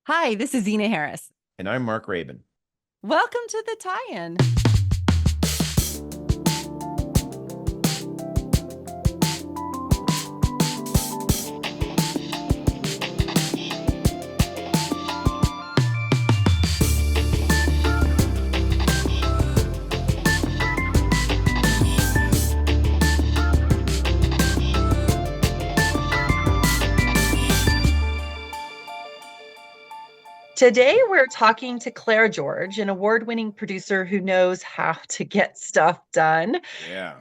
Hi, this is Zena Harris. And I'm Mark Rabin. Welcome to the tie-in. Today, we're talking to Clara George, an award-winning producer who knows how to get stuff done. Yeah,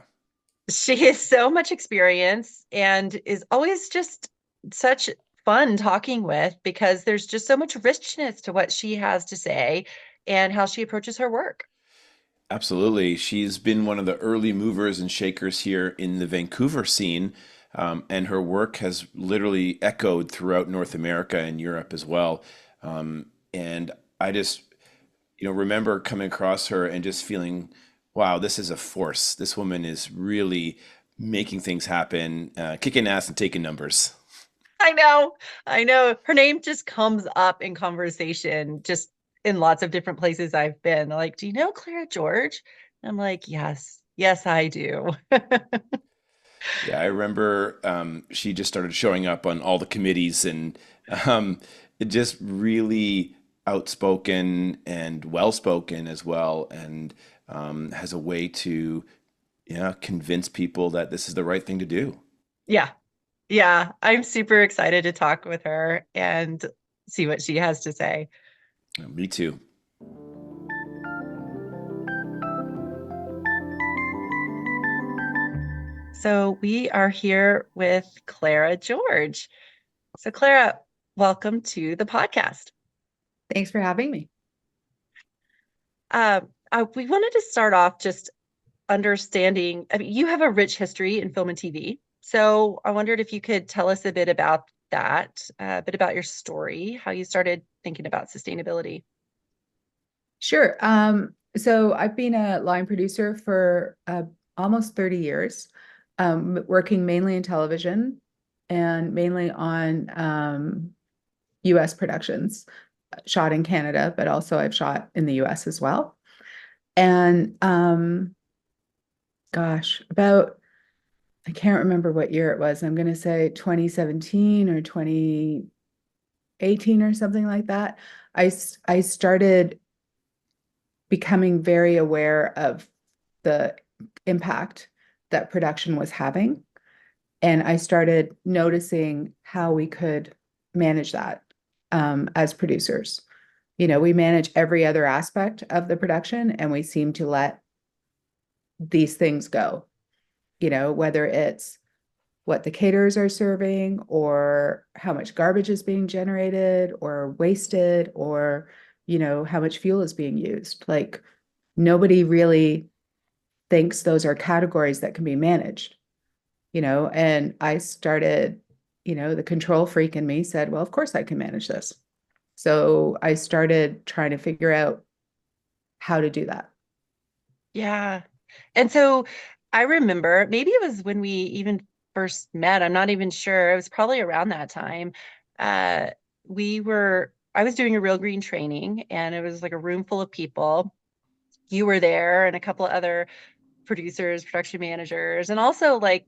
She has so much experience and is always just such fun talking with because there's just so much richness to what she has to say and how she approaches her work. absolutely. She's been one of the early movers and shakers here in the Vancouver scene, and her work has literally echoed throughout North America and Europe as well. And I just, remember coming across her and just feeling, wow, this is a force. This woman is really making things happen, kicking ass and taking numbers. I know, I know. Her name just comes up in conversation, just in lots of different places I've been. Like, do you know Clara George? I'm like, yes, yes, I do. Yeah, I remember she just started showing up on all the committees and um, it just really outspoken and well spoken as well, and has a way to, yeah, convince people that this is the right thing to do. Yeah, yeah. I'm super excited to talk with her and see what she has to say. Me too. So we are here with Clara George. So, Clara, welcome to the podcast. Thanks for having me. We wanted to start off just understanding. I mean, you have a rich history in film and TV. So I wondered if you could tell us a bit about that, a bit about your story, how you started thinking about sustainability. Sure. So I've been a line producer for almost 30 years, working mainly in television and mainly on US productions, shot in Canada, but also I've shot in the US as well. And gosh, about, I can't remember what year it was. I'm going to say 2017 or 2018 or something like that. I started becoming very aware of the impact that production was having. And I started noticing how we could manage that as producers. You know, we manage every other aspect of the production and we seem to let these things go, you know, whether it's what the caterers are serving or how much garbage is being generated or wasted or, you know, how much fuel is being used. Like nobody really thinks those are categories that can be managed, you know, and I started, you know, the control freak in me said, well, of course I can manage this. So I started trying to figure out how to do that. Yeah. And so I remember maybe it was when we even first met. I'm not even sure. It was probably around that time. Uh, I was doing a Real Green training and it was like a room full of people. You were there and a couple of other producers, production managers, and also like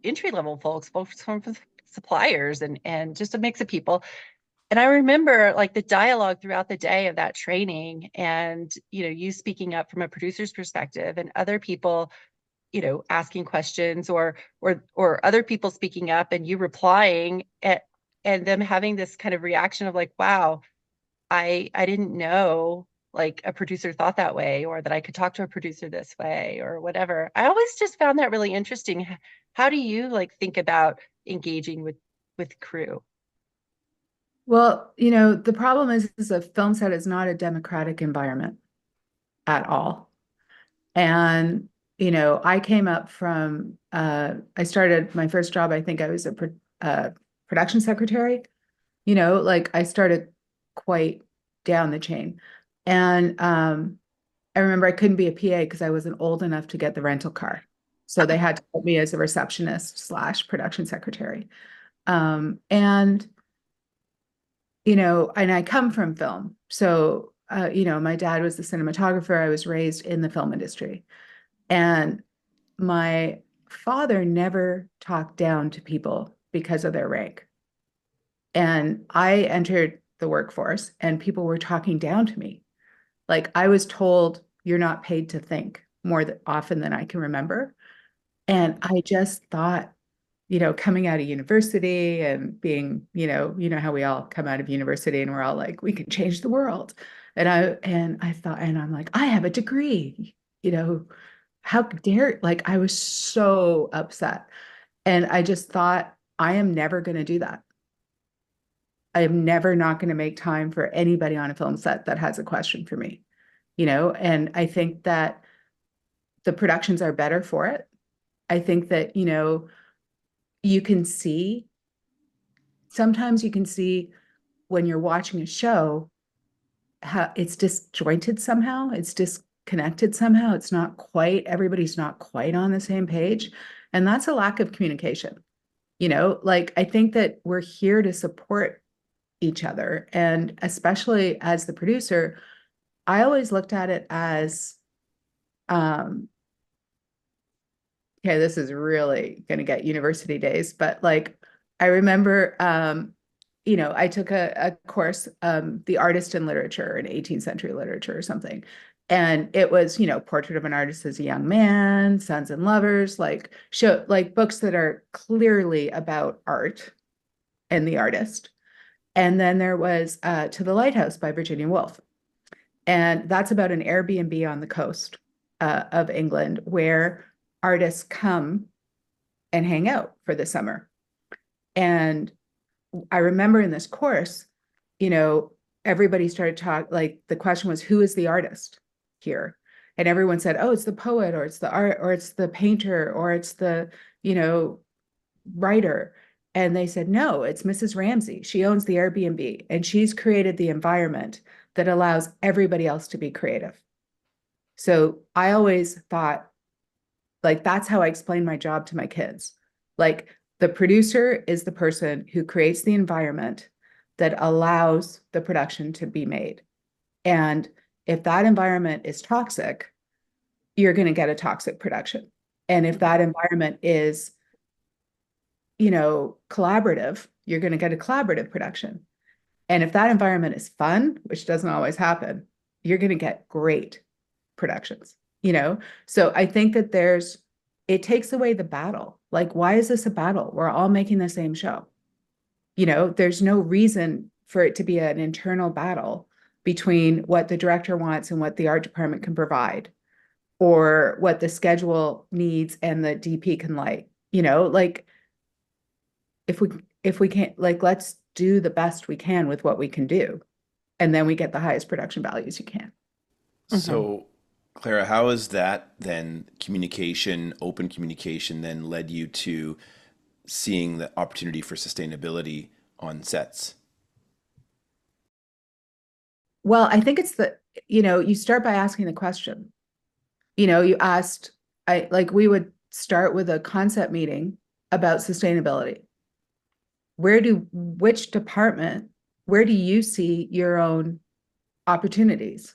entry level folks, both from suppliers and just a mix of people. And I remember like the dialogue throughout the day of that training and, you speaking up from a producer's perspective and other people, asking questions or other people speaking up and you replying and them having this kind of reaction of like, wow, I didn't know like a producer thought that way or that I could talk to a producer this way or whatever. I always just found that really interesting. How do you like think about engaging with crew? Well, you know, the problem is a film set is not a democratic environment at all. And, you know, I came up from, I started my first job, I think I was a production secretary, you know, like I started quite down the chain. And I remember I couldn't be a PA because I wasn't old enough to get the rental car. So they had to put me as a receptionist slash production secretary. And and I come from film. So, my dad was the cinematographer. I was raised in the film industry. And my father never talked down to people because of their rank. And I entered the workforce and people were talking down to me. Like I was told, you're not paid to think more often than I can remember. And I just thought, coming out of university and being, how we all come out of university and we're all like, we can change the world. And I thought, and I'm like, I have a degree, how dare, like, I was so upset. And I just thought, I am never going to do that. I am never not going to make time for anybody on a film set that has a question for me, and I think that the productions are better for it. I think that, you can see, sometimes you can see when you're watching a show, how it's disjointed somehow, it's disconnected somehow. It's not quite, everybody's not quite on the same page. And that's a lack of communication. Like I think that we're here to support each other. And especially as the producer, I always looked at it as, um, okay, this is really going to get university days, but like I remember, I took a course, the artist in literature in 18th century literature or something. And it was, Portrait of an Artist as a Young Man, Sons and Lovers, like books that are clearly about art and the artist. And then there was To the Lighthouse by Virginia Woolf. And that's about an Airbnb on the coast of England where artists come and hang out for the summer. And I remember in this course, everybody started talking, like the question was, who is the artist here? And everyone said, oh, it's the poet, or it's the art, or it's the painter, or it's the, writer. And they said, no, it's Mrs. Ramsey. She owns the Airbnb and she's created the environment that allows everybody else to be creative. So I always thought, like, that's how I explain my job to my kids. Like, the producer is the person who creates the environment that allows the production to be made. And if that environment is toxic, you're going to get a toxic production. And if that environment is, collaborative, you're going to get a collaborative production. And if that environment is fun, which doesn't always happen, you're going to get great productions, So I think that it takes away the battle. Like, why is this a battle? We're all making the same show. There's no reason for it to be an internal battle between what the director wants and what the art department can provide, or what the schedule needs and the DP can like, like if we can't, like, let's do the best we can with what we can do. And then we get the highest production values you can. Mhm. So, Clara, how is that then communication, open communication, then led you to seeing the opportunity for sustainability on sets? Well, I think it's you start by asking the question. You asked, we would start with a concept meeting about sustainability. Which department, where do you see your own opportunities?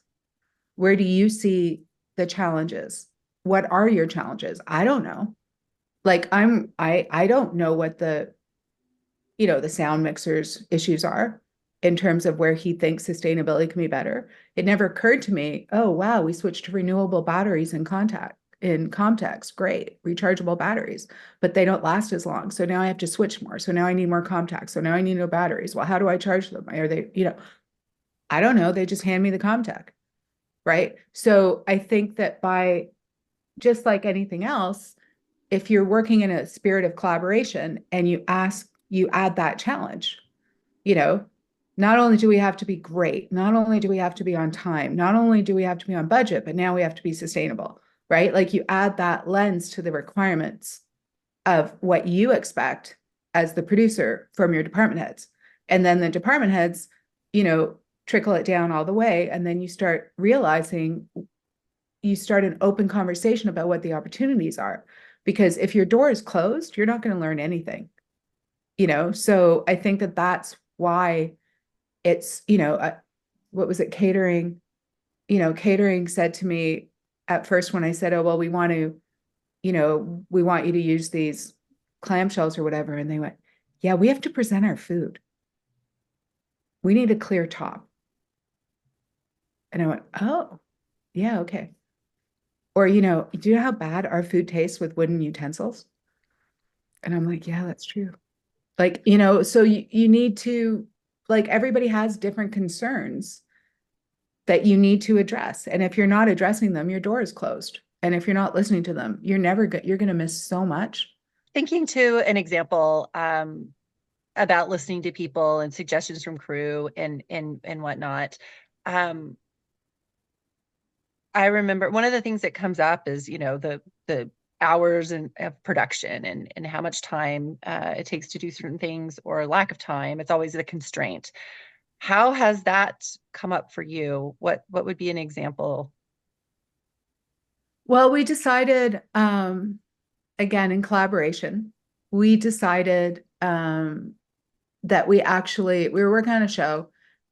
Where do you see the challenges? What are your challenges? I don't know. Like I don't know what the sound mixers issues are in terms of where he thinks sustainability can be better. It never occurred to me, oh wow, we switched to renewable batteries in Comtex, great, rechargeable batteries, but they don't last as long. So now I have to switch more. So now I need more Comtex. So now I need no batteries. Well, how do I charge them? Are they, I don't know. They just hand me the Comtech, right? So I think that by just like anything else, if you're working in a spirit of collaboration and you add that challenge, you know, not only do we have to be great, not only do we have to be on time, not only do we have to be on budget, but now we have to be sustainable, right? Like you add that lens to the requirements of what you expect as the producer from your department heads. And then the department heads, trickle it down all the way. And then you start realizing, you start an open conversation about what the opportunities are. Because if your door is closed, you're not going to learn anything, So I think that that's why it's, what was it, catering? Catering said to me at first when I said, oh, well, we want to, we want you to use these clamshells or whatever. And they went, yeah, we have to present our food. We need a clear top. And I went, oh, yeah, okay. Or, do you know how bad our food tastes with wooden utensils? And I'm like, yeah, that's true. Like, so you need to, like, everybody has different concerns that you need to address. And if you're not addressing them, your door is closed. And if you're not listening to them, you're going to miss so much. Thinking to an example about listening to people and suggestions from crew and whatnot. Um, I remember one of the things that comes up is, the hours of production and how much time it takes to do certain things or lack of time. It's always a constraint. How has that come up for you? What would be an example? Well, we decided, again, in collaboration, we decided that we were working on a show,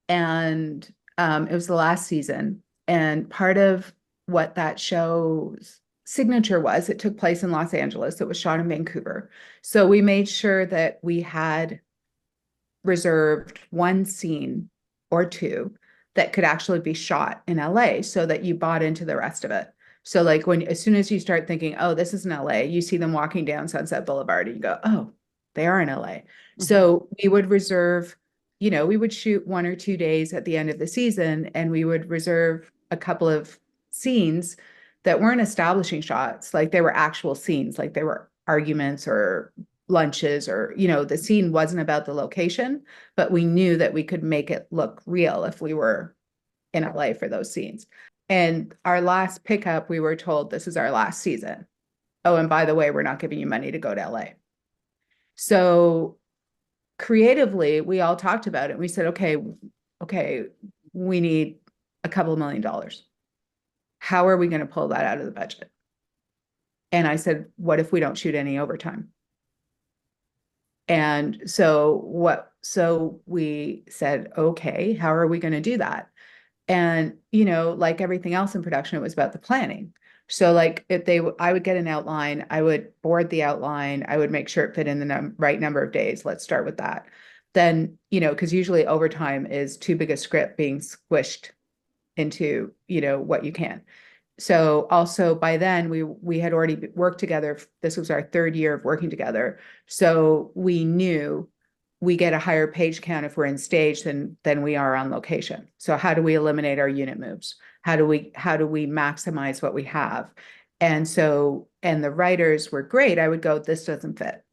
and it was the last season. And part of what that show's signature was, it took place in Los Angeles. It was shot in Vancouver. So we made sure that we had reserved one scene or two that could actually be shot in LA so that you bought into the rest of it. So like as soon as you start thinking, oh, this is in LA, you see them walking down Sunset Boulevard and you go, oh, they are in LA. So we would reserve, we would shoot 1 or 2 days at the end of the season, and we would reserve a couple of scenes that weren't establishing shots. Like they were actual scenes, like they were arguments or lunches, or, the scene wasn't about the location, but we knew that we could make it look real if we were in LA for those scenes. And our last pickup, we were told this is our last season. Oh, and by the way, we're not giving you money to go to LA. So creatively, we all talked about it. We said, okay, we need a couple of $1 million. How are we going to pull that out of the budget? And I said, what if we don't shoot any overtime? And so we said, okay, how are we going to do that? And, like everything else in production, it was about the planning. So like I would get an outline, I would board the outline, I would make sure it fit in the right number of days. Let's start with that. Then, because usually overtime is too big a script being squished into, what you can. So also by then we had already worked together. This was our third year of working together. So we knew we get a higher page count if we're in stage than we are on location. So how do we eliminate our unit moves? How do we maximize what we have? And the writers were great. I would go, this doesn't fit.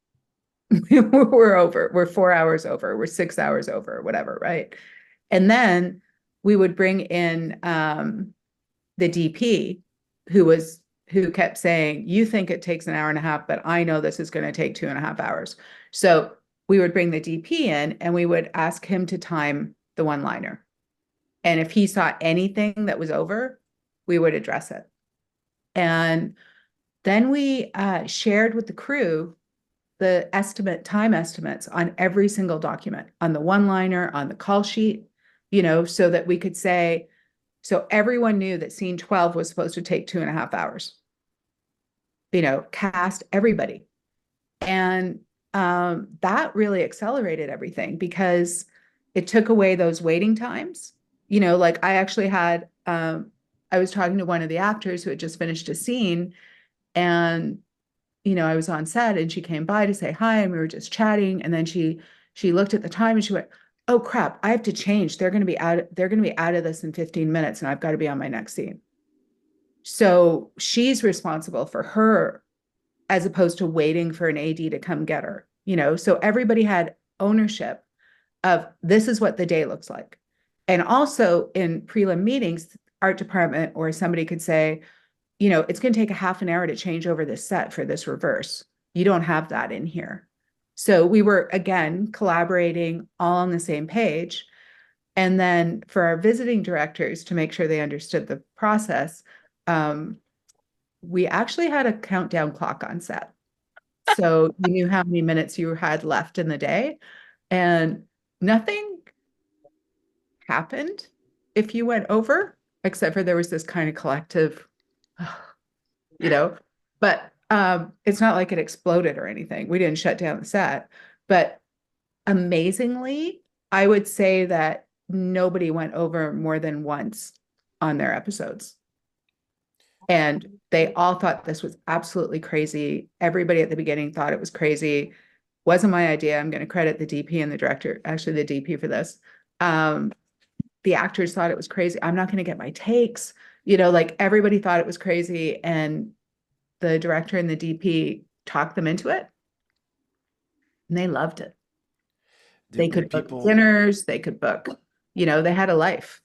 We're over. We're 4 hours over. We're 6 hours over, whatever, right? And then we would bring in the DP who kept saying, you think it takes an hour and a half, but I know this is going to take 2.5 hours. So we would bring the DP in and we would ask him to time the one-liner. And if he saw anything that was over, we would address it. And then we shared with the crew the time estimates on every single document, on the one-liner, on the call sheet, so that we could say, so everyone knew that scene 12 was supposed to take 2.5 hours. Cast everybody. And that really accelerated everything because it took away those waiting times. Like I actually had, I was talking to one of the actors who had just finished a scene, and, I was on set and she came by to say hi and we were just chatting. And then she looked at the time and she went, oh crap, I have to change. They're going to be out of this in 15 minutes and I've got to be on my next scene. So she's responsible for her as opposed to waiting for an AD to come get her, so everybody had ownership of this is what the day looks like. And also in prelim meetings, art department or somebody could say, it's going to take a half an hour to change over this set for this reverse. You don't have that in here. So we were, again, collaborating all on the same page. And then for our visiting directors to make sure they understood the process, we actually had a countdown clock on set. So you knew how many minutes you had left in the day, and nothing happened if you went over, except for there was this kind of collective, you know, but it's not like it exploded or anything. We didn't shut down the set, but amazingly, I would say that nobody went over more than once on their episodes. And they all thought this was absolutely crazy. Everybody at the beginning thought it was crazy. Wasn't my idea. I'm going to credit the DP and the director, actually the DP for this. Um, the actors thought it was crazy. I'm not going to get my takes. Like everybody thought it was crazy. And the director and the DP talked them into it. And they loved it. They Would could book people, dinners, they could book, they had a life.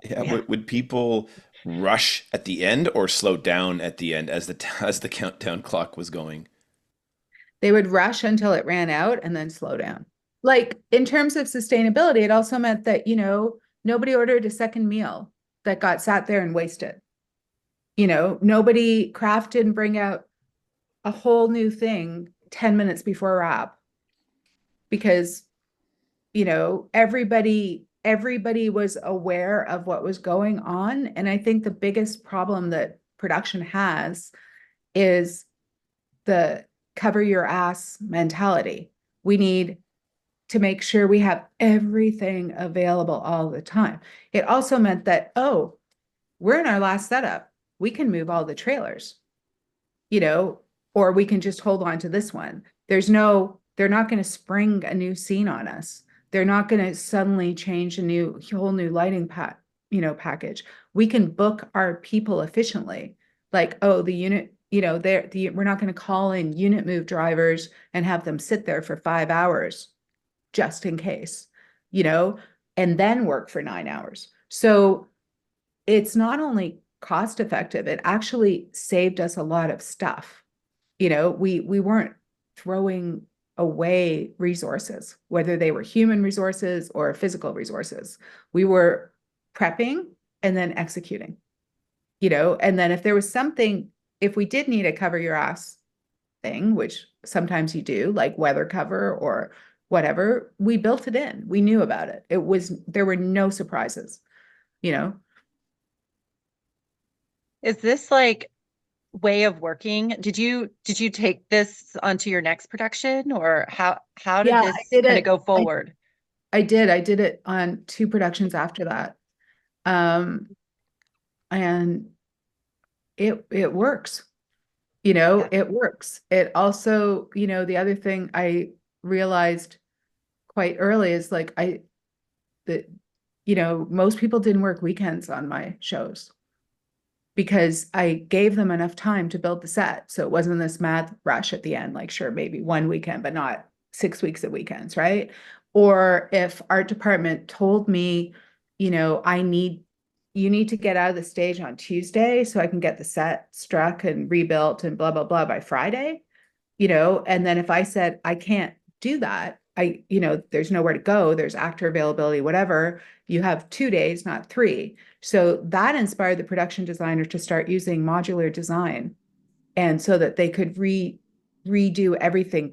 yeah, Yeah. would people rush at the end or slow down at the end as as the countdown clock was going? They would rush until it ran out and then slow down. Like in terms of sustainability, it also meant that, nobody ordered a second meal that got sat there and wasted. Nobody crafted and bring out a whole new thing 10 minutes before wrap because, everybody was aware of what was going on. And I think the biggest problem that production has is the cover your ass mentality. We need to make sure we have everything available all the time. It also meant that, oh, we're in our last setup. We can move all the trailers, you know, or we can just hold on to this one. They're not going to spring a new scene on us. They're not going to suddenly change whole new lighting package. We can book our people efficiently. Like, oh, the unit, we're not going to call in unit move drivers and have them sit there for 5 hours just in case, you know, and then work for 9 hours. So it's not only cost effective, it actually saved us a lot of stuff. We weren't throwing away resources, whether they were human resources or physical resources. We were prepping and then executing, and then if there was something, if we did need a cover your ass thing, which sometimes you do, like weather cover or whatever, we built it in. We knew about it. There were no surprises, you know? Is this like way of working? Did you take this onto your next production, or how did Yeah, I this did kind of it. go I, forward? I did. I did it on two productions after that. Um, and it works, Yeah. it works. It also, the other thing I realized quite early is like that, most people didn't work weekends on my shows because I gave them enough time to build the set. So it wasn't this mad rush at the end, like sure, maybe one weekend, but not 6 weeks of weekends, right? Or if art department told me, you need to get out of the stage on Tuesday so I can get the set struck and rebuilt and blah, blah, blah by Friday, and then if I said, I can't do that, there's nowhere to go, there's actor availability, whatever, you have 2 days, not three. So that inspired the production designer to start using modular design. And so that they could redo everything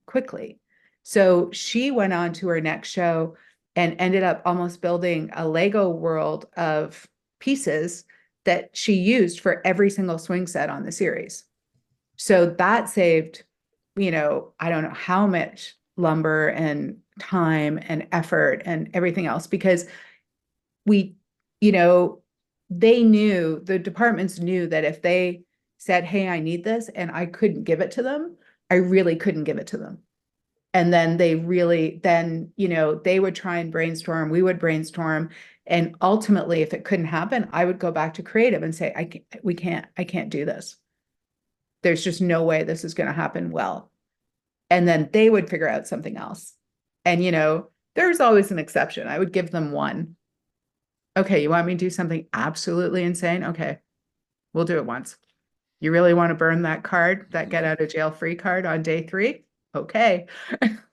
quickly. So she went on to her next show and ended up almost building a Lego world of pieces that she used for every single swing set on the series. So that saved, I don't know how much lumber and time and effort and everything else because we, you know, the departments knew that if they said, hey, I need this, and I couldn't give it to them, I really couldn't give it to them. And then they would try and brainstorm, we would brainstorm. And ultimately, if it couldn't happen, I would go back to creative and say, I can't do this. There's just no way this is going to happen well. And then they would figure out something else. And, there's always an exception. I would give them one. Okay, you want me to do something absolutely insane? Okay, we'll do it once. You really want to burn that card, that get out of jail free card on day 3? Okay.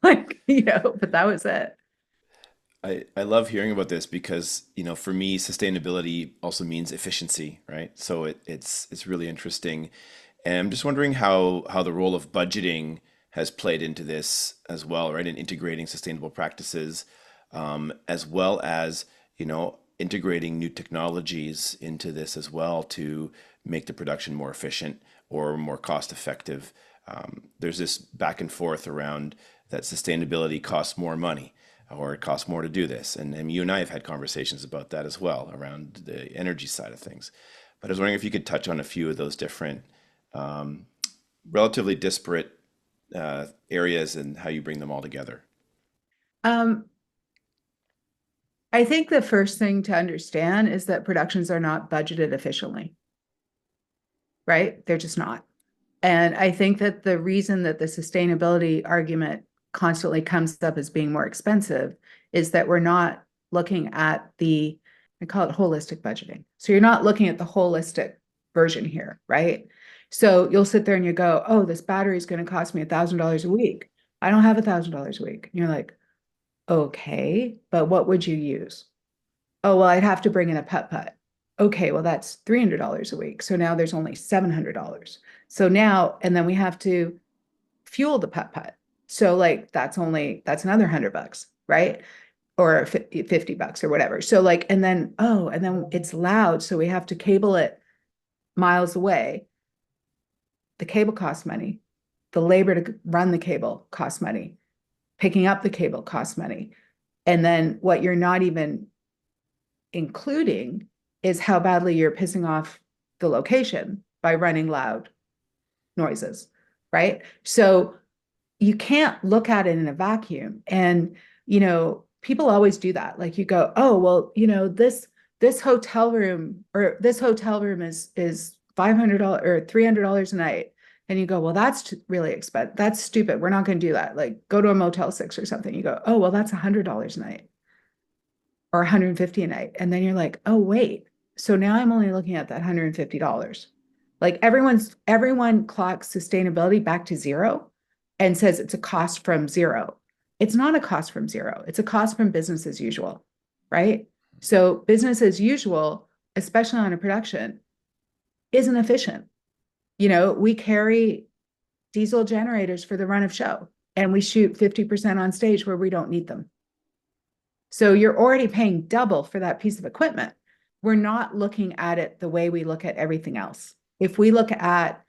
Like, but that was it. I love hearing about this because, for me, sustainability also means efficiency, right? So it's really interesting. And I'm just wondering how the role of budgeting has played into this as well, right? In integrating sustainable practices, as well as, integrating new technologies into this as well to make the production more efficient or more cost effective. There's this back and forth around that sustainability costs more money or it costs more to do this. And you and I have had conversations about that as well around the energy side of things. But I was wondering if you could touch on a few of those different, um, relatively disparate areas and how you bring them all together. Um, I think the first thing to understand is that productions are not budgeted efficiently, right? They're just not. And I think that the reason that the sustainability argument constantly comes up as being more expensive is that we're not looking at I call it holistic budgeting. So you're not looking at the holistic version here, right? So you'll sit there and you go, oh, this battery is going to cost me $1,000 a week. I don't have $1,000 a week. And you're like, okay, but what would you use? Oh, well, I'd have to bring in a putt. Okay, well, that's $300 a week. So now there's only $700. So now, and then we have to fuel the putt. So like that's another $100, right? Or $50 or whatever. So like, and then it's loud. So we have to cable it miles away. The cable costs money. The labor to run the cable costs money. Picking up the cable costs money. And then what you're not even including is how badly you're pissing off the location by running loud noises, right? So you can't look at it in a vacuum. And, people always do that. Like you go, oh, well, this hotel room is $500 or $300 a night. And you go, well, that's really expensive. That's stupid. We're not going to do that. Like go to a Motel 6 or something. You go, oh, well, that's $100 a night or $150 a night. And then you're like, oh, wait. So now I'm only looking at that $150. Like everyone clocks sustainability back to zero and says it's a cost from zero. It's not a cost from zero. It's a cost from business as usual, right? So business as usual, especially on a production, isn't efficient. We carry diesel generators for the run of show and we shoot 50% on stage where we don't need them. So you're already paying double for that piece of equipment. We're not looking at it the way we look at everything else. If we look at,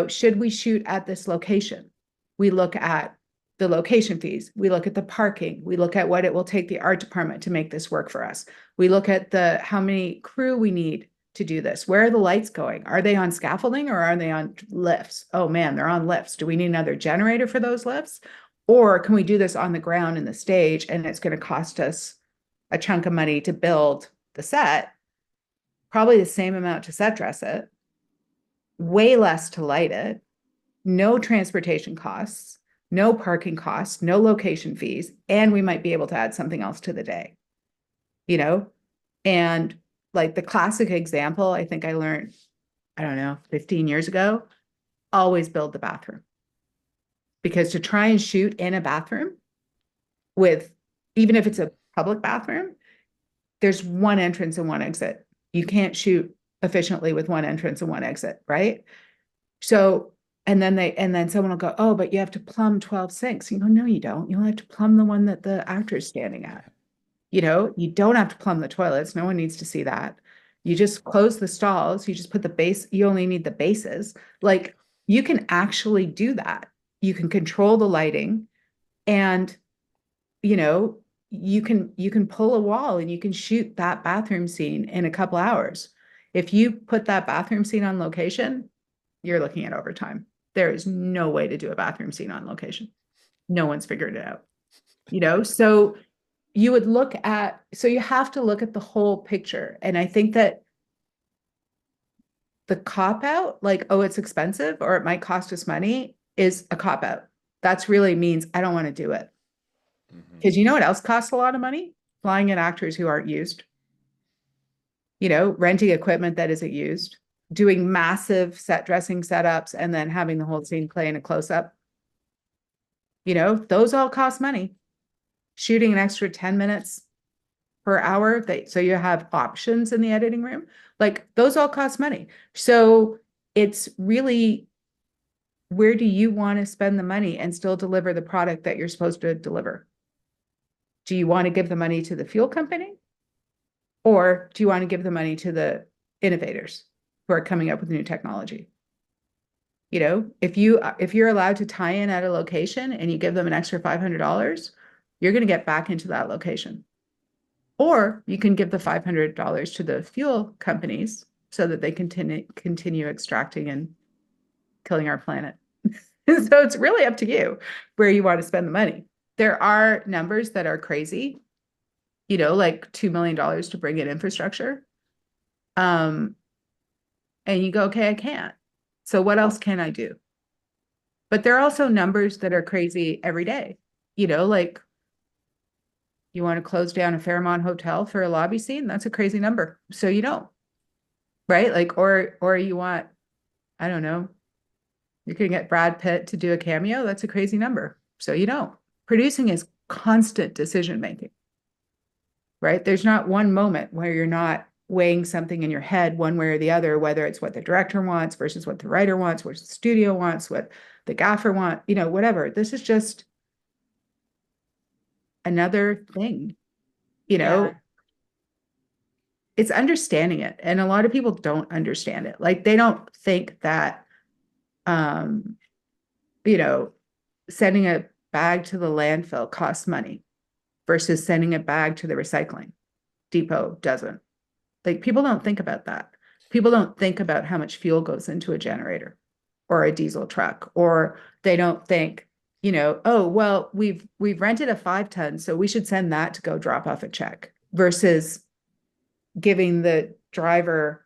should we shoot at this location? We look at the location fees. We look at the parking. We look at what it will take the art department to make this work for us. We look at how many crew we need to do this. Where are the lights going? Are they on scaffolding or are they on lifts? Oh man, they're on lifts. Do we need another generator for those lifts? Or can we do this on the ground in the stage and it's going to cost us a chunk of money to build the set, probably the same amount to set dress it, way less to light it, no transportation costs, no parking costs, no location fees, and we might be able to add something else to the day, And like the classic example, I think I learned, I don't know, 15 years ago, always build the bathroom. Because to try and shoot in a bathroom even if it's a public bathroom, there's one entrance and one exit. You can't shoot efficiently with one entrance and one exit, right? So, and then someone will go, oh, but you have to plumb 12 sinks. You go, no, you don't. You'll have to plumb the one that the actor is standing at. You don't have to plumb the toilets. No one needs to see that. You just close the stalls. You just put the base. You only need the bases. Like you can actually do that. You can control the lighting and, you can pull a wall and you can shoot that bathroom scene in a couple hours. If you put that bathroom scene on location, you're looking at overtime. There is no way to do a bathroom scene on location. No one's figured it out, so you have to look at the whole picture. And I think that the cop out, like, oh, it's expensive or it might cost us money is a cop out. That's really means I don't want to do it. Because you know what else costs a lot of money? Flying in actors who aren't used, renting equipment that isn't used, doing massive set dressing setups, and then having the whole scene play in a close-up. Those all cost money. Shooting an extra 10 minutes per hour, so you have options in the editing room. Like those all cost money. So it's really, where do you want to spend the money and still deliver the product that you're supposed to deliver? Do you want to give the money to the fuel company? Or do you want to give the money to the innovators who are coming up with new technology? You know, if you're allowed to tie in at a location and you give them an extra $500, you're going to get back into that location. Or you can give the $500 to the fuel companies so that they continue extracting and killing our planet. So it's really up to you where you want to spend the money. There are numbers that are crazy, you know, like $2 million to bring in infrastructure. And you go, okay, I can't. So what else can I do? But there are also numbers that are crazy every day. You know, like you want to close down a Fairmont hotel for a lobby scene? That's a crazy number. So you don't, right? Like, or you want, I don't know, you can get Brad Pitt to do a cameo. That's a crazy number. So you don't. Producing is constant decision making, right? There's not one moment where you're not weighing something in your head one way or the other, whether it's what the director wants versus what the writer wants, what the studio wants, what the gaffer wants, you know, whatever. This is just another thing, you know. Yeah. It's understanding it. And a lot of people don't understand it. Like they don't think that, um, you know, sending a bag to the landfill costs money versus sending a bag to the recycling depot doesn't. Like people don't think about that. People don't think about how much fuel goes into a generator or a diesel truck, or they don't think, you know, oh, well, we've rented a 5-ton, so we should send that to go drop off a check versus giving the driver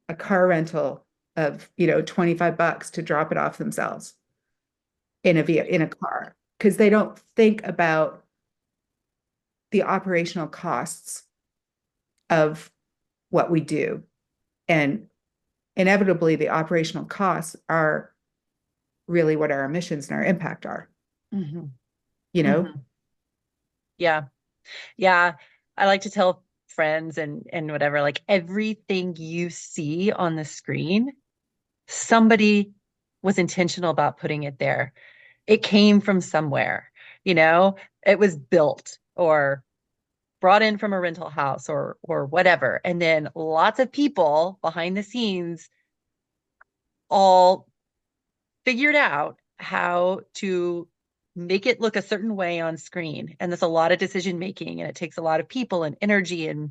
a car rental of, you know, $25 to drop it off themselves in a car, because they don't think about the operational costs of what we do. And inevitably, the operational costs are really what our emissions and our impact are, Mm-hmm. you know? Mm-hmm. Yeah. Yeah. I like to tell friends and whatever, like everything you see on the screen, somebody was intentional about putting it there. It came from somewhere, you know, it was built or brought in from a rental house or whatever. And then lots of people behind the scenes all figured out how to make it look a certain way on screen. And there's a lot of decision making, and it takes a lot of people and energy and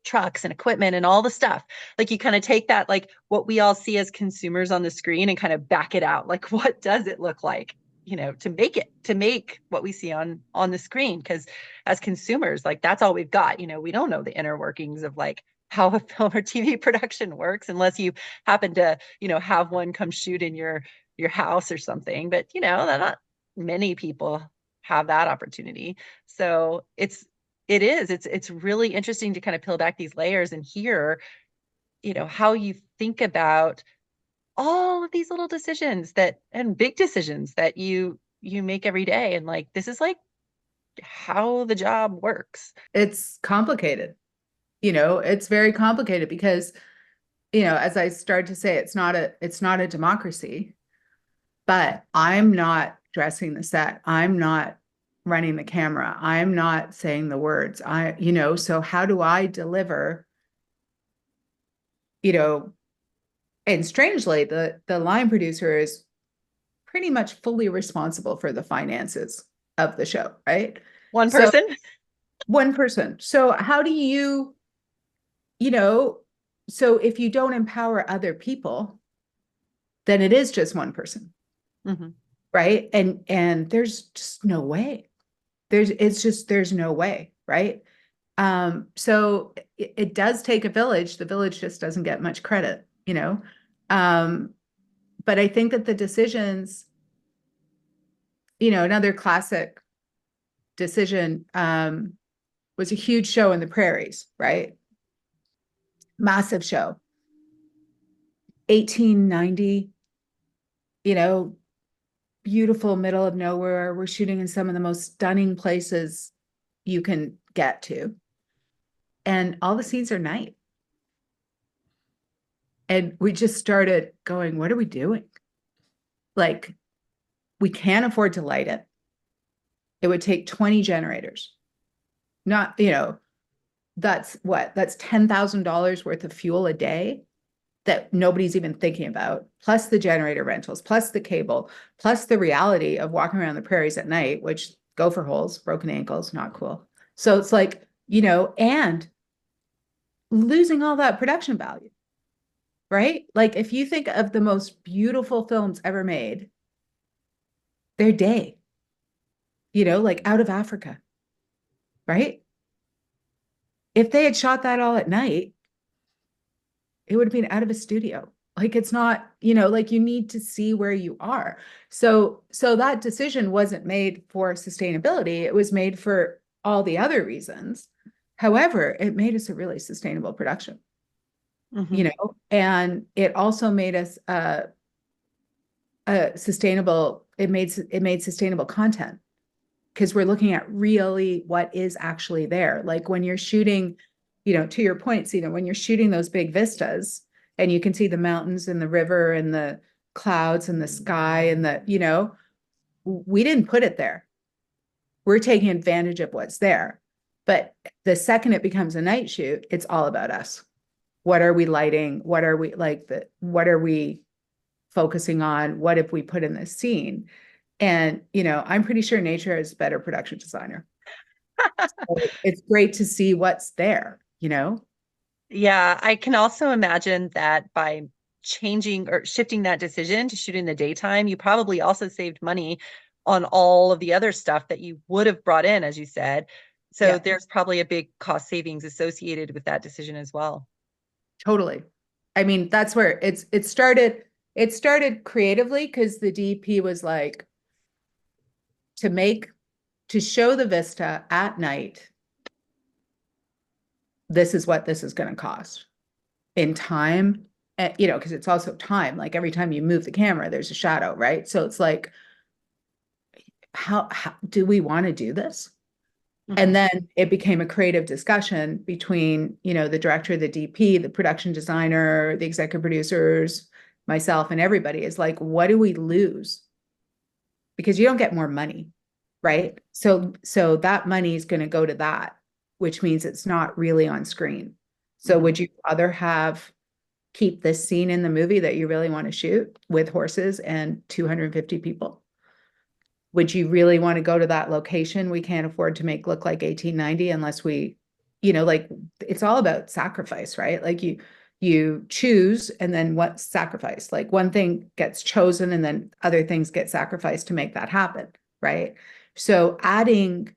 trucks and equipment and all the stuff. Like you kind of take that, like what we all see as consumers on the screen, and kind of back it out. Like, what does it look like? You know, to make what we see on the screen. Because as consumers, like that's all we've got. You know, we don't know the inner workings of like how a film or TV production works unless you happen to, you know, have one come shoot in your house or something. But you know, not many people have that opportunity. So it's really interesting to kind of peel back these layers and hear, you know, how you think about all of these little decisions that and big decisions that you make every day. And like this is like how the job works. It's complicated, you know, it's very complicated because, you know, as I started to say, it's not a democracy, but I'm not dressing the set. I'm not running the camera. I'm not saying the words. You know, so how do I deliver, you know, and strangely, the line producer is pretty much fully responsible for the finances of the show, right? One So person. one person. So how do you, you know, so if you don't empower other people, then it is just one person, Mm-hmm. right? And there's just no way. There's no way, right? So it does take a village. The village just doesn't get much credit, you know. But I think that the decisions, you know, another classic decision was a huge show in the prairies, right? Massive show. 1890, you know, beautiful middle of nowhere. We're shooting in some of the most stunning places you can get to. And all the scenes are night. And we just started going, what are we doing? Like, we can't afford to light it. It would take 20 generators. Not, you know, that's what? That's $10,000 worth of fuel a day that nobody's even thinking about, plus the generator rentals, plus the cable, plus the reality of walking around the prairies at night, which gopher holes, broken ankles, not cool. So it's like, and losing all that production value, right? Like if you think of the most beautiful films ever made, they're day, like out of Africa, right? If they had shot that all at night, it would have been out of a studio. Like it's not, like you need to see where you are. So that decision wasn't made for sustainability. It was made for all the other reasons. However, it made us a really sustainable production, Mhm. and it also made us a sustainable, it made sustainable content because we're looking at really what is actually there. Like when you're shooting, to your point, when you're shooting those big vistas and you can see the mountains and the river and the clouds and the sky and we didn't put it there. We're taking advantage of what's there. But the second it becomes a night shoot, it's all about us. What are we lighting? What are we focusing on? What have we put in this scene? And, I'm pretty sure nature is a better production designer. So it's great to see what's there. Yeah, I can also imagine that by changing or shifting that decision to shoot in the daytime, you probably also saved money on all of the other stuff that you would have brought in, as you said. So Yeah, there's probably a big cost savings associated with that decision as well. totally. I mean, that's where it started creatively because the DP was like to make to show the vista at night, this is what this is going to cost in time. Because it's also time. Like every time you move the camera, there's a shadow, right? So it's like, how do we want to do this? And Mhm. then it became a creative discussion between, the director, the DP, the production designer, the executive producers, myself, and everybody is like, what do we lose? Because you don't get more money, right? So that money is going to go to that, which means it's not really on screen. So Mhm. would you rather keep this scene in the movie that you really want to shoot with horses and 250 people? Would you really want to go to that location we can't afford to make look like 1890 unless like it's all about sacrifice, right? Like you choose and then what sacrifice? Like one thing gets chosen and then other things get sacrificed to make that happen, right? So adding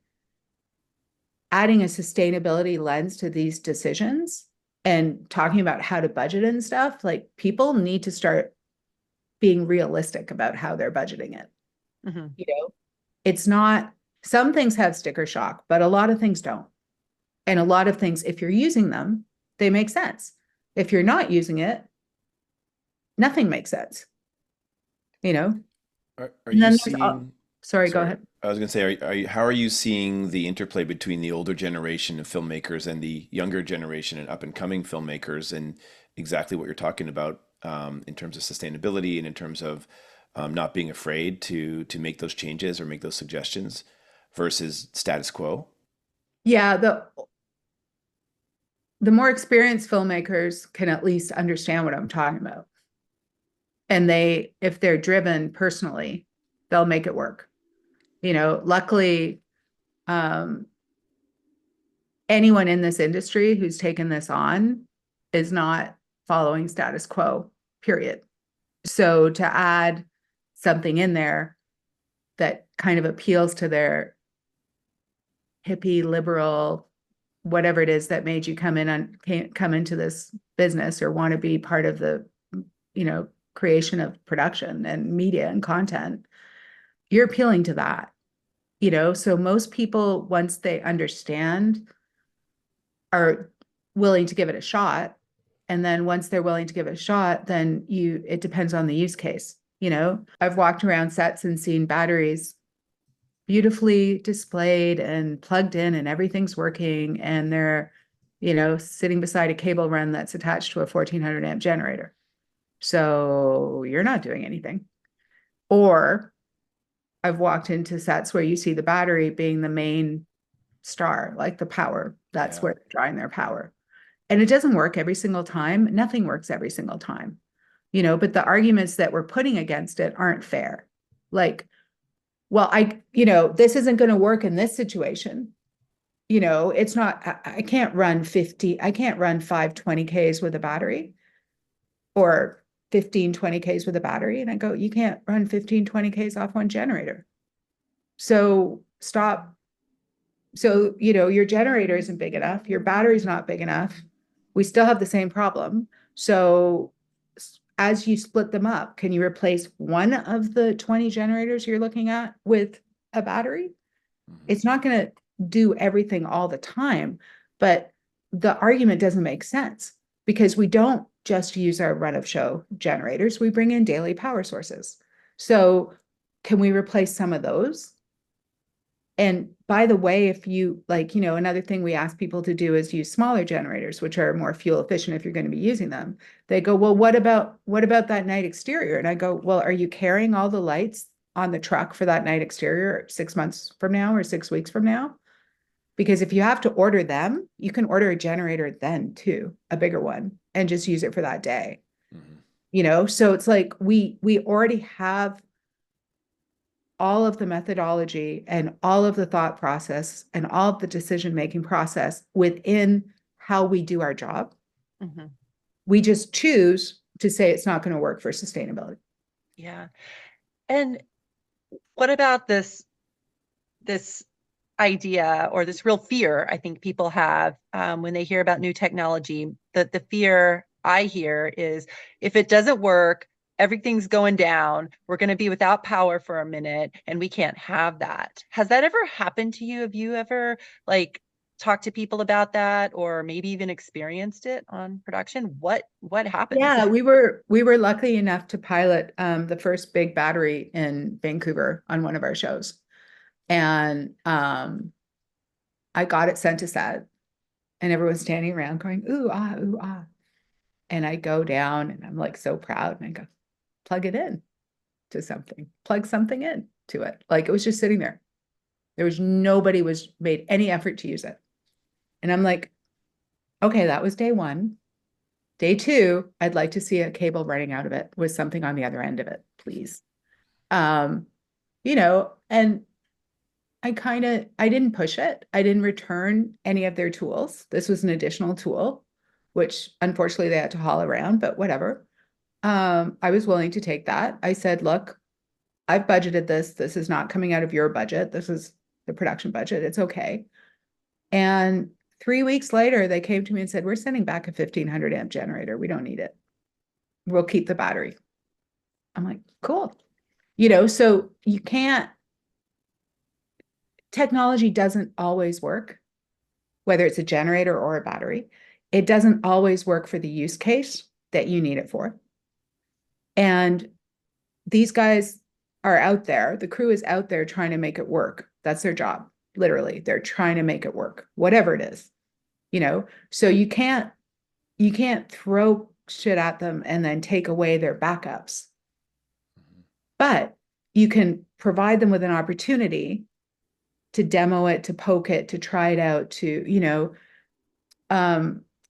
a sustainability lens to these decisions and talking about how to budget and stuff, like people need to start being realistic about how they're budgeting it. Mhm. You know, it's not, some things have sticker shock, but a lot of things don't. And a lot of things, if you're using them, they make sense. If you're not using it, nothing makes sense, you know? Are And you then there's, seeing, sorry, go sorry, ahead. I was going to say, how are you seeing the interplay between the older generation of filmmakers and the younger generation and up and coming filmmakers and exactly what you're talking about in terms of sustainability and in terms of not being afraid to make those changes or make those suggestions versus status quo? Yeah, the more experienced filmmakers can at least understand what I'm talking about. And if they're driven personally, they'll make it work. Luckily, um, anyone in this industry who's taken this on is not following status quo, period. So to add something in there that kind of appeals to their hippie, liberal, whatever it is that made you come into this business or want to be part of the, creation of production and media and content, you're appealing to that. So most people, once they understand, are willing to give it a shot. And then once they're willing to give it a shot, then it depends on the use case. I've walked around sets and seen batteries beautifully displayed and plugged in and everything's working. And they're, sitting beside a cable run that's attached to a 1400 amp generator. So you're not doing anything. Or I've walked into sets where you see the battery being the main star, like the power. That's Yeah. where they're drawing their power. And it doesn't work every single time. Nothing works every single time, but the arguments that we're putting against it aren't fair. Like, well, this isn't going to work in this situation. It's not, I can't run 50, I can't run 5 20Ks with a battery or 15 20Ks with a battery. And I go, you can't run 15 20Ks off one generator. So stop. So, your generator isn't big enough. Your battery's not big enough. We still have the same problem. So as you split them up, can you replace one of the 20 generators you're looking at with a battery? It's not going to do everything all the time, but the argument doesn't make sense because we don't just use our run of show generators. We bring in daily power sources. So can we replace some of those? And by the way, if you another thing we ask people to do is use smaller generators, which are more fuel efficient if you're going to be using them. They go, well, what about that night exterior? And I go, well, are you carrying all the lights on the truck for that night exterior 6 months from now or 6 weeks from now? Because if you have to order them, you can order a generator then too, a bigger one, and just use it for that day. So it's like we already have all of the methodology and all of the thought process and all of the decision-making process within how we do our job. We just choose to say it's not going to work for sustainability. Yeah. And what about this idea or this real fear I think people have when they hear about new technology? That the fear I hear is if it doesn't work, everything's going down. We're going to be without power for a minute and we can't have that. Has that ever happened to you? Have you ever talked to people about that or maybe even experienced it on production? What happens? Yeah, we were lucky enough to pilot the first big battery in Vancouver on one of our shows. And I got it sent to set and everyone's standing around going, ooh, ah, ooh, ah. And I go down and I'm like so proud and I go, plug it in to something, plug something in to it. Like it was just sitting there. Nobody made any effort to use it. And I'm like, okay, that was day one. Day two, I'd like to see a cable running out of it with something on the other end of it, please. And I didn't push it. I didn't return any of their tools. This was an additional tool, which unfortunately they had to haul around, but whatever. I was willing to take that. I said, look, I've budgeted this. This is not coming out of your budget. This is the production budget. It's okay. And 3 weeks later, they came to me and said, we're sending back a 1500 amp generator. We don't need it. We'll keep the battery. I'm like, cool. So you can't, technology doesn't always work, whether it's a generator or a battery. It doesn't always work for the use case that you need it for. And these guys are out there, the crew is out there trying to make it work. That's their job. Literally, they're trying to make it work, whatever it is, so you can't throw shit at them and then take away their backups. But you can provide them with an opportunity to demo it, to poke it, to try it out,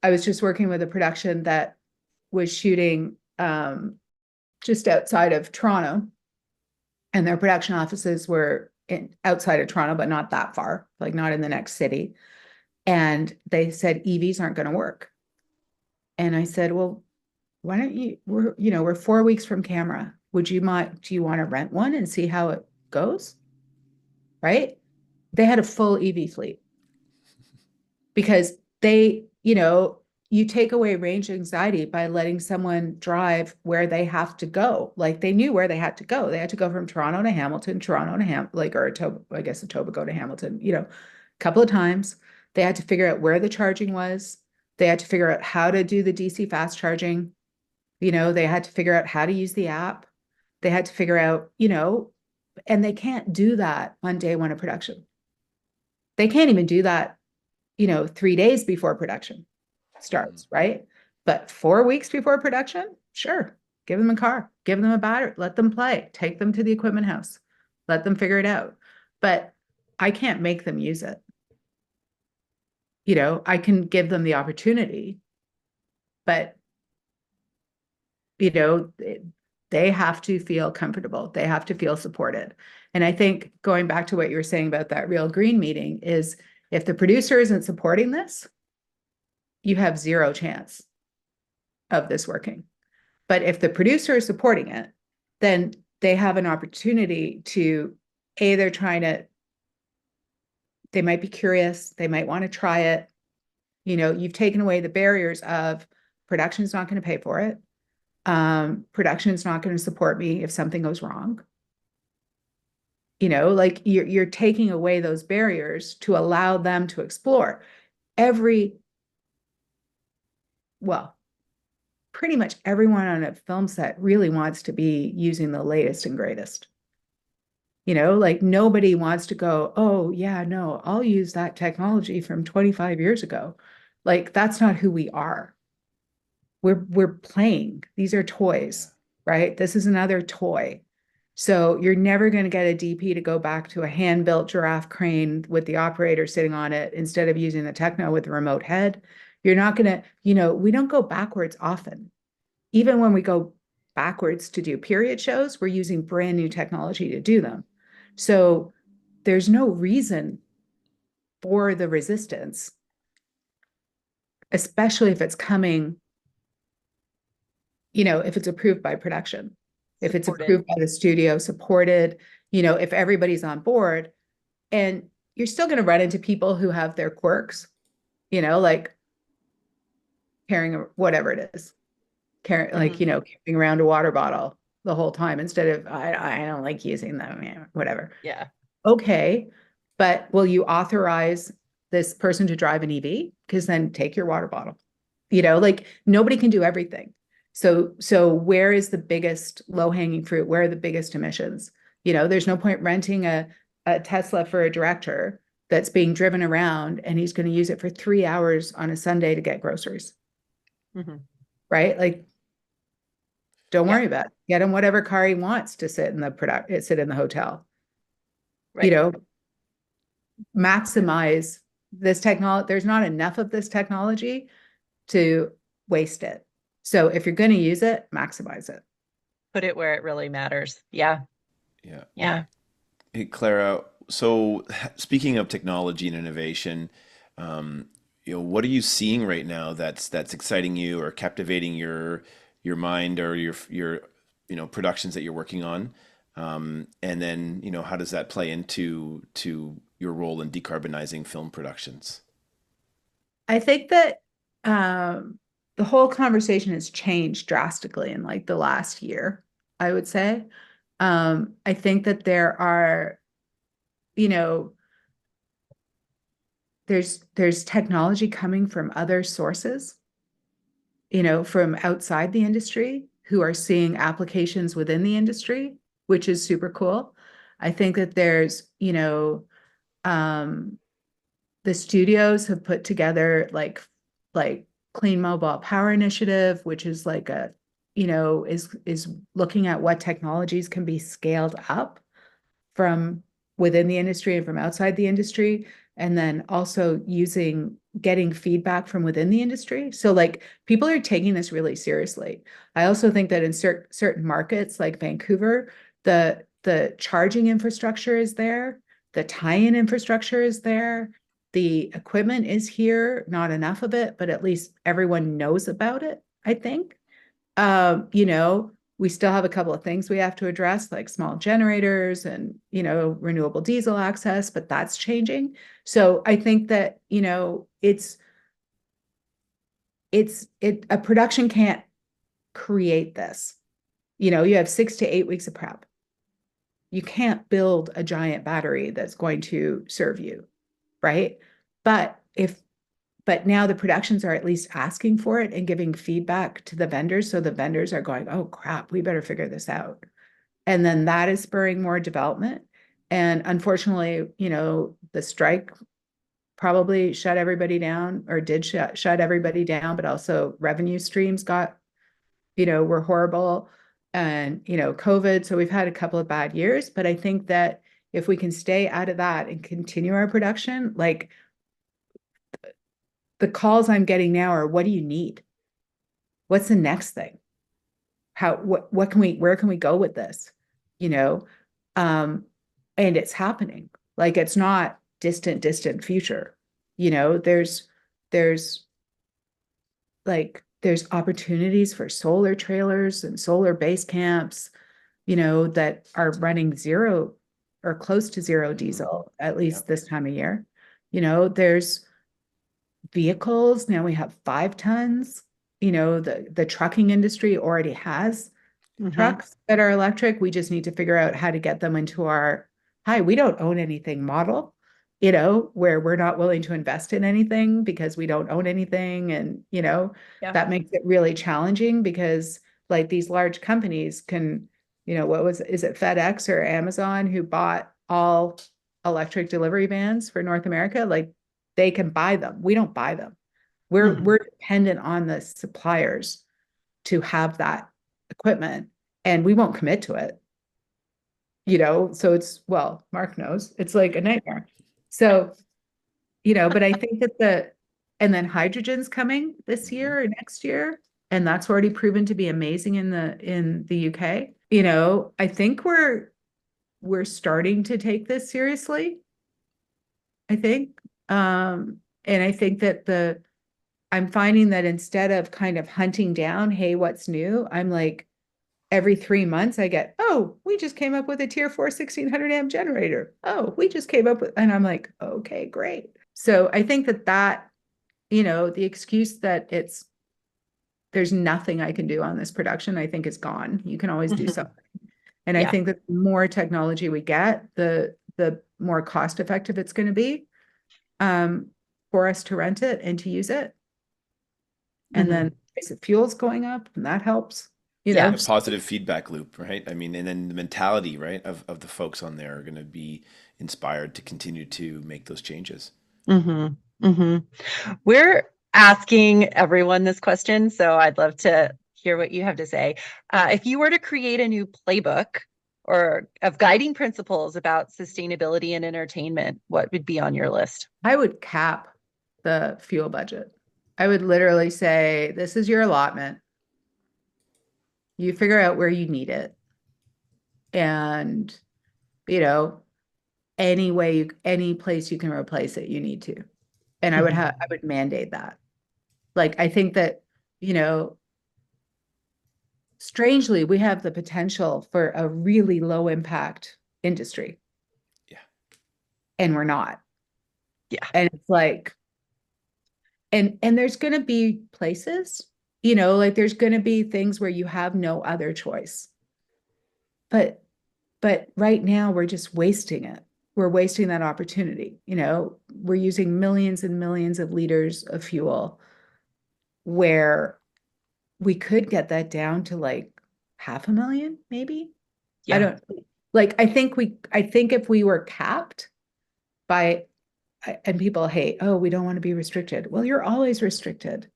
I was just working with a production that was shooting just outside of Toronto, and their production offices were outside of Toronto, but not that far, like not in the next city. And they said, EVs aren't going to work. And I said, well, why don't we're 4 weeks from camera. Do you want to rent one and see how it goes? Right? They had a full EV fleet because you take away range anxiety by letting someone drive where they have to go. Like they knew where they had to go. They had to go from Toronto to Hamilton, Etobicoke to Hamilton, a couple of times. They had to figure out where the charging was. They had to figure out how to do the DC fast charging. They had to figure out how to use the app. They had to figure out, and they can't do that on day one of production. They can't even do that, 3 days before production starts, right? But 4 weeks before production, sure, give them a car, give them a battery, let them play, take them to the equipment house, let them figure it out. But I can't make them use it. I can give them the opportunity, but they have to feel comfortable. They have to feel supported. And I think going back to what you were saying about that Real Green meeting is, if the producer isn't supporting this, you have zero chance of this working. But if the producer is supporting it, then they have an opportunity to, they might be curious, they might want to try it. You've taken away the barriers of production's not going to pay for it. Production's not going to support me if something goes wrong. Like you're taking away those barriers to allow them to explore. Well, pretty much everyone on a film set really wants to be using the latest and greatest. Like nobody wants to go, oh yeah, no, I'll use that technology from 25 years ago. Like that's not who we are. We're playing. These are toys, right? This is another toy. So you're never going to get a DP to go back to a hand-built giraffe crane with the operator sitting on it instead of using the Techno with the remote head. You're not going to, we don't go backwards often. Even when we go backwards to do period shows, we're using brand new technology to do them. So there's no reason for the resistance, especially if it's coming, if it's approved by production, if it's approved by the studio, supported, if everybody's on board. And you're still going to run into people who have their quirks, like carrying whatever it is, carrying around a water bottle the whole time instead of, I don't like using them, whatever. Yeah. Okay. But will you authorize this person to drive an EV? Because then take your water bottle, like nobody can do everything. So where is the biggest low-hanging fruit? Where are the biggest emissions? There's no point renting a Tesla for a director that's being driven around and he's going to use it for 3 hours on a Sunday to get groceries. Right? Like, don't worry about it. Get him whatever car he wants to sit in the hotel. Right. Maximize this technology. There's not enough of this technology to waste it. So if you're going to use it, maximize it. Put it where it really matters. Yeah. Yeah. Yeah. Hey, Clara, so speaking of technology and innovation, what are you seeing right now that's exciting you or captivating your mind or your productions that you're working on? And then, how does that play into your role in decarbonizing film productions? I think that the whole conversation has changed drastically in like the last year, I would say. I think that there are, there's technology coming from other sources, from outside the industry who are seeing applications within the industry, which is super cool. I think that there's, the studios have put together like Clean Mobile Power Initiative, which is like is looking at what technologies can be scaled up from within the industry and from outside the industry, and then also getting feedback from within the industry. So like people are taking this really seriously. I also think that in certain markets like Vancouver, the charging infrastructure is there, the tie-in infrastructure is there, the equipment is here, not enough of it, but at least everyone knows about it, I think. We still have a couple of things we have to address, like small generators and, renewable diesel access, but that's changing. So I think that, a production can't create this. You have 6 to 8 weeks of prep. You can't build a giant battery that's going to serve you, right? But now the productions are at least asking for it and giving feedback to the vendors. So the vendors are going, oh crap, we better figure this out. And then that is spurring more development. And unfortunately, the strike probably shut everybody down or did shut everybody down, but also revenue streams were horrible and, COVID. So we've had a couple of bad years, but I think that if we can stay out of that and continue our production, like the calls I'm getting now are, what do you need? What's the next thing? What can where can we go with this? You know, um, and it's happening. Like, it's not distant future. There's there's opportunities for solar trailers and solar base camps, that are running zero or close to zero diesel, at Yeah. least this time of year. There's vehicles. Now we have 5 tons. The trucking industry already has Mm-hmm. trucks that are electric. We just need to figure out how to get them into our hi, we don't own anything model, where we're not willing to invest in anything because we don't own anything. And, Yeah. that makes it really challenging because like these large companies can, is it FedEx or Amazon who bought all electric delivery vans for North America? Like, they can buy them. We don't buy them. We're Mm-hmm. we're dependent on the suppliers to have that equipment, and we won't commit to it. So it's, well, Mark knows, it's like a nightmare. So, but I think that and then hydrogen's coming this Mhm. year or next year, and that's already proven to be amazing in the UK. I think we're starting to take this seriously, I think. And I think that I'm finding that instead of kind of hunting down, hey, what's new? I'm like, every 3 months I get, oh, we just came up with a tier 4 1600 amp generator. Oh, we just came up with, and I'm like, okay, great. So I think that, the excuse that there's nothing I can do on this production, I think is gone. You can always do Mm-hmm. something. And I Yeah. think that the more technology we get, the more cost effective it's going to be, um, for us to rent it and to use it. And Mm-hmm. then price of fuel's going up, and that helps, Yeah. A positive feedback loop, right? I mean, and then the mentality, right, of the folks on there are going to be inspired to continue to make those changes. Mm-hmm. Mm-hmm. We're asking everyone this question, so I'd love to hear what you have to say. If you were to create a new playbook or of guiding principles about sustainability and entertainment, what would be on your list? I would cap the fuel budget. I would literally say, this is your allotment. You figure out where you need it. And, you know, any place you can replace it, you need to. And Mhm. I would mandate that. Like, I think that, you know, strangely, we have the potential for a really low impact industry, Yeah. and we're not. Yeah. And it's like, and there's going to be places, like there's going to be things where you have no other choice. But right now we're just wasting it. We're wasting that opportunity. We're using millions and millions of liters of fuel where we could get that down to like 500,000, maybe. I Yeah. don't like, I think if we were capped by, and people hate, oh, we don't want to be restricted. Well, you're always restricted.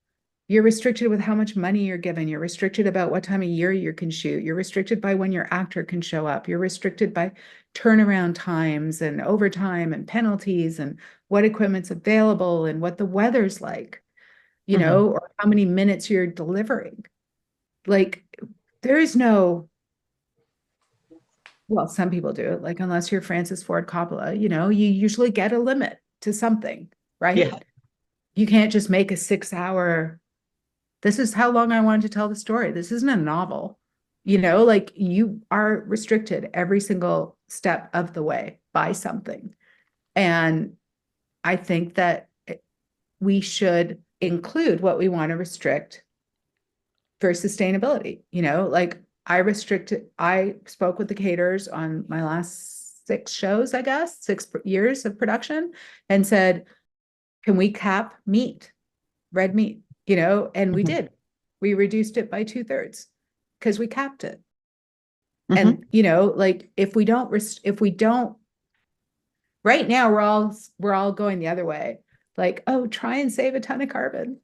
You're restricted with how much money you're given. You're restricted about what time of year you can shoot. You're restricted by when your actor can show up. You're restricted by turnaround times and overtime and penalties and what equipment's available and what the weather's like, Mhm. or how many minutes you're delivering. Like, there is no, well, some people do it, like, unless you're Francis Ford Coppola, you usually get a limit to something, Yeah. right? You can't just make a 6 hour. This is how long I wanted to tell the story. This isn't a novel. Like, you are restricted every single step of the way by something. And I think that we should include what we want to restrict for sustainability. Like, I spoke with the caterers on my last 6 shows, I guess, 6 years of production, and said, can we cap meat, red meat? And we Mhm. did. We reduced it by 2/3 because we capped it. Mhm. And, like, if we don't, right now we're all going the other way. Like, oh, try and save a ton of carbon.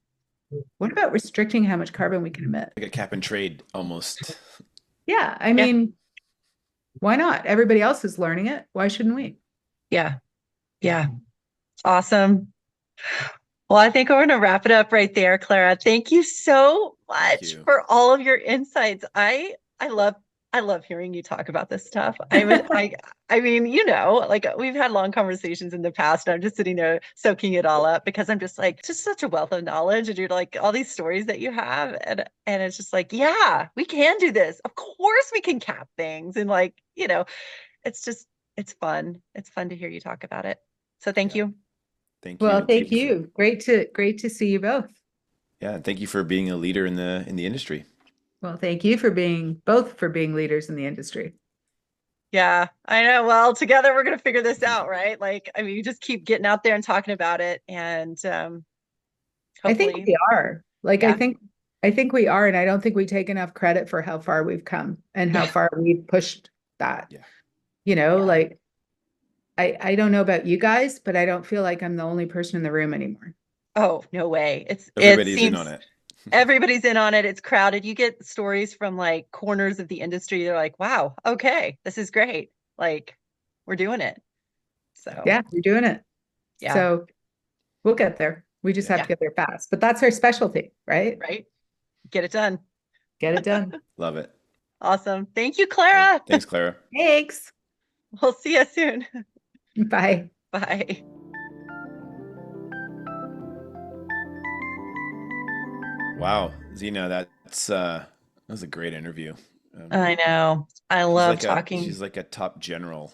What about restricting how much carbon we can emit? Like a cap and trade almost. Yeah, I Yeah. mean, why not? Everybody else is learning it. Why shouldn't we? Yeah. Yeah. Awesome. Well, I think we're going to wrap it up right there, Clara. Thank you so Thank much you. for all of your insights. I love I love hearing you talk about this stuff. I mean, like we've had long conversations in the past, and I'm just sitting there soaking it all up because I'm just like just such a wealth of knowledge, and you're like all these stories that you have, and it's just like, yeah, we can do this. Of course we can cap things, and like, it's just it's fun. It's fun to hear you talk about it. So thank Yeah. you. Thank you. Well, And thank thank you for, you. Great to see you both. yeah, and thank you for being a leader in the industry. Well, thank you for being leaders in the industry. Yeah, I know. Well, together we're going to figure this out, right? Like, I mean, you just keep getting out there and talking about it, and I think hopefully, we are. Like, yeah. I think we are, and I don't think we take enough credit for how far we've come and how Yeah. far we've pushed that. Yeah. Yeah. Like I don't know about you guys, but I don't feel like I'm the only person in the room anymore. Oh, no way. It Everybody's in on seems it. everybody's in on it. It's crowded. You get stories from like corners of the industry. They're like, wow, okay, this is great. Like, we're doing it. So, Yeah, you're doing it. yeah. So we'll get there. We just Yeah. have Yeah. to get there fast. But that's our specialty, right? Right. Get it done. Get it done. Love it. Awesome. Thank you, Great. Clara. Thanks, Clara. Thanks. We'll see you soon. Bye. Bye. Wow, Zena, that was a great interview. I know. I love talking. She's like a top general.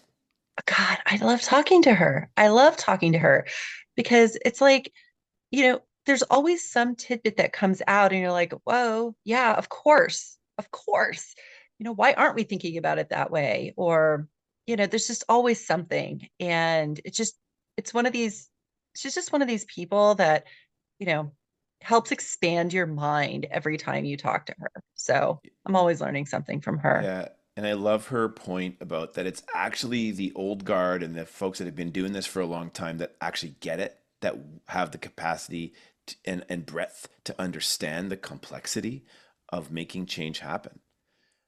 God, I love talking to her. I love talking to her because it's like, there's always some tidbit that comes out and you're like, whoa, yeah, of course. Of course. Why aren't we thinking about it that way? Or, there's just always something. And it's one of these, she's just one of these people that, you know, helps expand your mind every time you talk to her. So I'm always learning something from her. Yeah, and I love her point about that it's actually the old guard and the folks that have been doing this for a long time that actually get it, that have the capacity and breadth to understand the complexity of making change happen.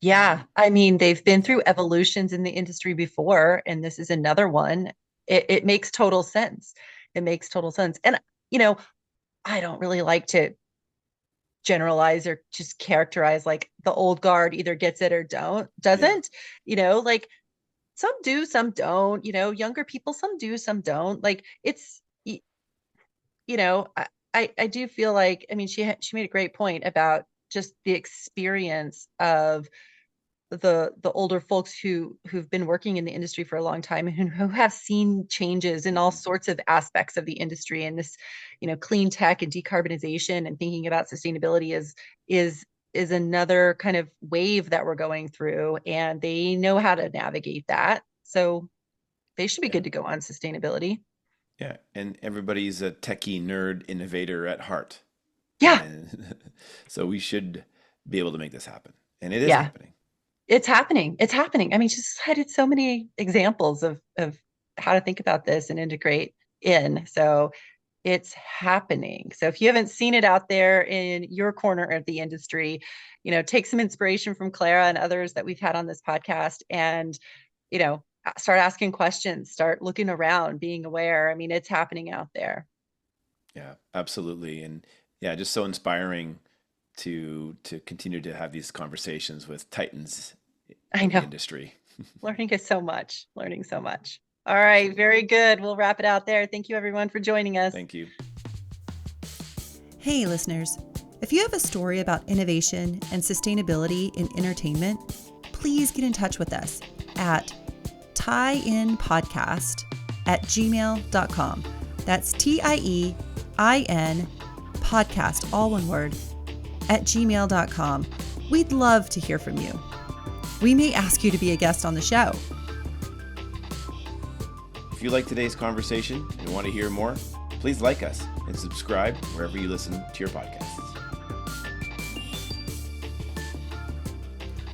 Yeah, I mean, they've been Yeah, through evolutions in the industry before, and this is another one. It makes total sense. It makes total sense. And, you know, I don't really like to generalize or just characterize like the old guard either gets it or yeah, doesn't, like some do, some don't, younger people, some do, some don't. Like it's, I do feel like, I mean, she made a great point about just the experience of the older folks who've been working in the industry for a long time and who have seen changes in all mhm, sorts of aspects of the industry, and this clean tech and decarbonization and thinking about sustainability is is another kind of wave that we're going through, and they know how to navigate that, so they should be yeah, good to go on sustainability. yeah. And everybody's a techie nerd innovator at heart, Yeah. and so we should be able to make this happen, and it is Yeah, happening. it's happening. I mean, she's cited so many examples of how to think about this and integrate in, so it's happening. So if you haven't seen it out there in your corner of the industry, take some inspiration from Clara and others that we've had on this podcast, and start asking questions, start looking around, being aware. I mean, it's happening out there. Yeah, absolutely. And yeah, just so inspiring to continue to have these conversations with titans I in the know. industry. Learning so much. All right, Absolutely. very good. We'll wrap it out there. Thank you everyone for joining us. Thank you. Hey, listeners. If you have a story about innovation and sustainability in entertainment, please get in touch with us at tieinpodcast@gmail.com. That's TIEIN podcast, all one word, @gmail.com. We'd love to hear from you. We may ask you to be a guest on the show. If you like today's conversation and want to hear more, please like us and subscribe wherever you listen to your podcasts.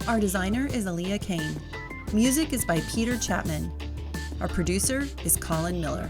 Our designer is Aaliyah Kane. Music is by Peter Chapman. Our producer is Colin Miller.